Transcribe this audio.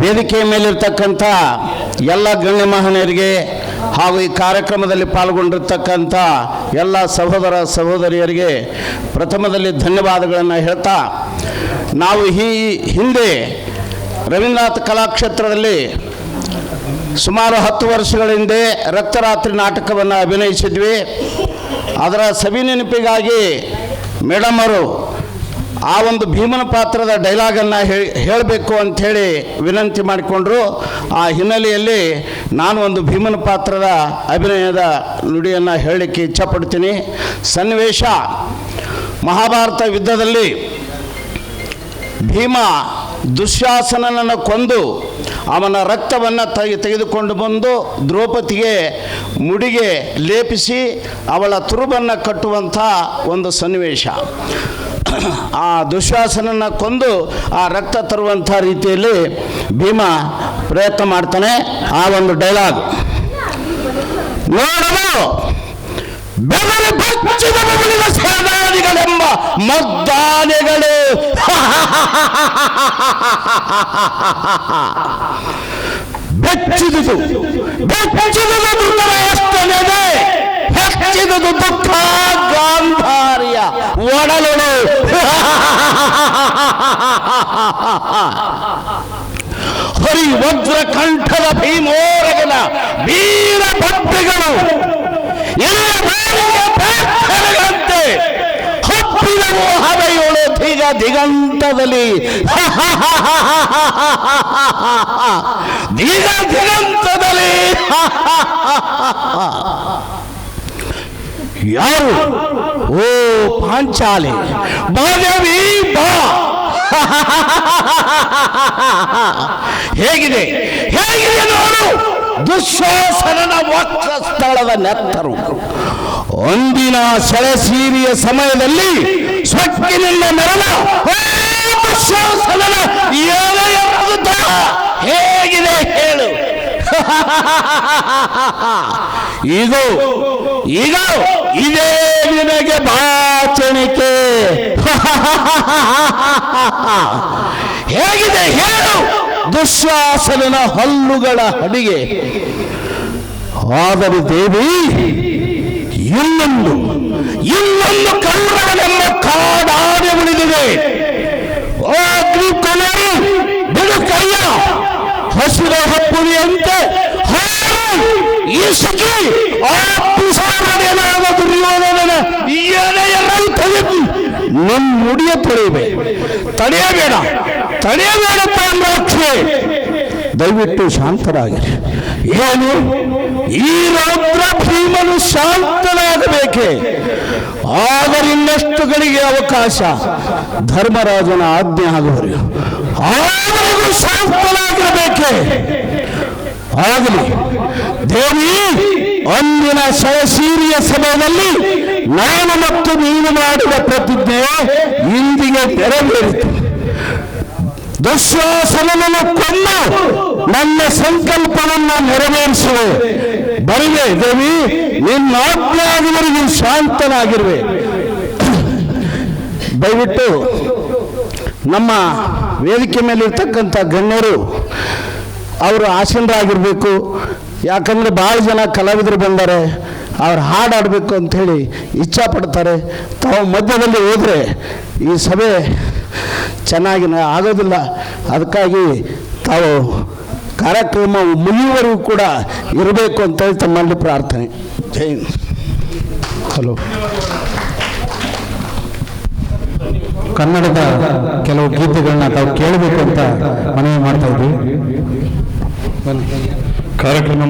ವೇದಿಕೆಯ ಮೇಲಿರ್ತಕ್ಕಂಥ ಎಲ್ಲ ಗಣ್ಯ ಮಹನೀಯರಿಗೆ ಹಾಗೂ ಈ ಕಾರ್ಯಕ್ರಮದಲ್ಲಿ ಪಾಲ್ಗೊಂಡಿರ್ತಕ್ಕಂಥ ಎಲ್ಲ ಸಹೋದರ ಸಹೋದರಿಯರಿಗೆ ಪ್ರಥಮದಲ್ಲಿ ಧನ್ಯವಾದಗಳನ್ನು ಹೇಳ್ತಾ, ನಾವು ಈ ಹಿಂದೆ ರವೀಂದ್ರನಾಥ ಕಲಾಕ್ಷೇತ್ರದಲ್ಲಿ ಸುಮಾರು 10 ವರ್ಷಗಳ ಹಿಂದೆ ರಕ್ತರಾತ್ರಿ ನಾಟಕವನ್ನು ಅಭಿನಯಿಸಿದ್ವಿ. ಅದರ ಸವಿ ನೆನಪಿಗಾಗಿ ಮೇಡಮ್ ಅವರು ಆ ಒಂದು ಭೀಮನ ಪಾತ್ರದ ಡೈಲಾಗನ್ನು ಹೇಳಬೇಕು ಅಂಥೇಳಿ ವಿನಂತಿ ಮಾಡಿಕೊಂಡ್ರು. ಆ ಹಿನ್ನೆಲೆಯಲ್ಲಿ ನಾನು ಒಂದು ಭೀಮನ ಪಾತ್ರದ ಅಭಿನಯದ ನುಡಿಯನ್ನು ಹೇಳಲಿಕ್ಕೆ ಇಚ್ಛಪಡ್ತೀನಿ. ಸನ್ನಿವೇಶ, ಮಹಾಭಾರತ ಯುದ್ಧದಲ್ಲಿ ಭೀಮ ದುಶ್ಯಾಸನನನ್ನು ಕೊಂದು ಅವನ ರಕ್ತವನ್ನು ತೆಗೆದುಕೊಂಡು ಬಂದು ದ್ರೌಪದಿಗೆ ಮುಡಿಗೆ ಲೇಪಿಸಿ ಅವಳ ತುರುಬನ್ನು ಕಟ್ಟುವಂಥ ಒಂದು ಸನ್ನಿವೇಶ. ಆ ದುಶ್ಯಾಸನನ್ನು ಕೊಂದು ಆ ರಕ್ತ ತರುವಂಥ ರೀತಿಯಲ್ಲಿ ಭೀಮ ಪ್ರಯತ್ನ ಮಾಡ್ತಾನೆ. ಆ ಒಂದು ಡೈಲಾಗ್ ನೋಡಲು ಬೆದರಿ ಬಚ್ಚಿದ ಬಬಲಿನ ಸೇನಾನಿಗಳೆಂಬ ಮದ್ದಾನೆಗಳು ಬೆಚ್ಚಿದುದು ಧೃತರಾಷ್ಟ್ರನಿಗೆ, ಹೆಚ್ಚಿದುದು ದುಃಖ ಗಾಂಧಾರ್ಯ ಒಡಲೊಳು. ಹರಿ ವಜ್ರ ಕಂಠದ ಭೀಮೋರಗನ ವೀರ ಭಕ್ತಿಗಳು ಂತೆ ಹಪ್ಪಿದವು ಹವೆಯೋಳು ದಿಗಂತದಲ್ಲಿ ದಿಗಂತದಲ್ಲಿ ಯಾರು? ಓ ಪಾಂಚಾಲಿ ಬಾದೇವಿ ಬಾ. ಹೇಗಿದೆ ನೋಡು ದುಶ್ಯಾಸನನ ವಕ್ಷಸ್ಥಳದ ನೆತ್ತರು. ಒಂದಿನ ಸೆಳೆಸೀರಿಯ ಸಮಯದಲ್ಲಿ ಸ್ವಕ್ಕಿನಿಂದ ಮೆರಳ ದುಶ್ಯಾಸನನ ಹೇಗಿದೆ ಹೇಳು. ಈಗ ಇದೇ ನಿನಗೆ ಬಾಚಣಿಕೆ. ಹೇಗಿದೆ ಹೇಳು ದುಶ್ಯಾಸನನ ಹಲ್ಲುಗಳ ಅಡಿಗೆ. ಆದರೆ ದೇವಿ, ಇನ್ನೊಂದು ಕನ್ನಡನೆಂಬ ಕಾಡಾನೆ ಉಳಿದಿದೆ. ಬಿಡು ಕೈಯ ಹಸಿರ ಹಪ್ಪುರಿಯಂತೆ ಈಸಕಿ ಆ ಪಿಸಾರನೇನಾದ ದುರ್ಯೋಧನನ ಎಲೆಯನ್ನು ತೆಗೆದು ನನ್ನ ಮುಡಿಯ ತಡೆಯಬೇಡ ತಾಮ್ರಾಕ್ಷಿ. ದಯವಿಟ್ಟು ಶಾಂತರಾಗಿರಿ. ಏನು ಈ ರೌದ್ರ ಭೀಮನು ಶಾಂತನಾಗಬೇಕೆ? ಆದರೆ ಇನ್ನಷ್ಟು ಗಳಿಗೆ ಅವಕಾಶ. ಧರ್ಮರಾಜನ ಆಜ್ಞೆ ಆಗುವವರೆಗೂ ಆದರೂ ಶಾಂತನಾಗಿರಬೇಕೆ? ಆಗಲಿ ದೇವಿ. ಅಂದಿನ ಸೆಳೆಸೀರಿಯ ಸಮಯದಲ್ಲಿ ನಾನು ಮತ್ತು ನೀನು ಮಾಡಿದ ಪ್ರತಿಜ್ಞೆ ಇಂದಿಗೆ ನೆರವೇರಿತು. ದುಶ್ಯಾಸನನನ್ನು ಕೊಂದು ನನ್ನ ಸಂಕಲ್ಪವನ್ನು ನೆರವೇರಿಸುವೆ. ಬರುವೆ ದೇವಿ, ನಿನ್ನ ಆಜ್ಞೆ ಆಗುವವರೆಗೂ ಶಾಂತನಾಗಿರುವೆ. ದಯವಿಟ್ಟು ನಮ್ಮ ವೇದಿಕೆ ಮೇಲೆ ಇರ್ತಕ್ಕಂಥ ಗಣ್ಯರು ಅವರು ಆಸೀನರಾಗಿರಬೇಕು. ಯಾಕಂದರೆ ಭಾಳ ಜನ ಕಲಾವಿದರು ಬಂದರೆ ಅವ್ರು ಹಾಡಾಡಬೇಕು ಅಂಥೇಳಿ ಇಚ್ಛಾಪಡ್ತಾರೆ. ತಾವು ಮಧ್ಯದಲ್ಲಿ ಹೋದರೆ ಈ ಸಭೆ ಚೆನ್ನಾಗಿ ಆಗೋದಿಲ್ಲ. ಅದಕ್ಕಾಗಿ ತಾವು ಕಾರ್ಯಕ್ರಮ ಮುಗಿಯುವವರೆಗೂ ಕೂಡ ಇರಬೇಕು ಅಂತೇಳಿ ತಮ್ಮಲ್ಲಿ ಪ್ರಾರ್ಥನೆ. ಜೈ ಹಿಂದ್. ಹಲೋ. ಕನ್ನಡದ ಕೆಲವು ಗೀತೆಗಳನ್ನ ತಾವು ಕೇಳಬೇಕು ಅಂತ ಮನವಿ ಮಾಡ್ತಾ ಇದ್ವಿ. ಕಾರ್ಯಕ್ರಮ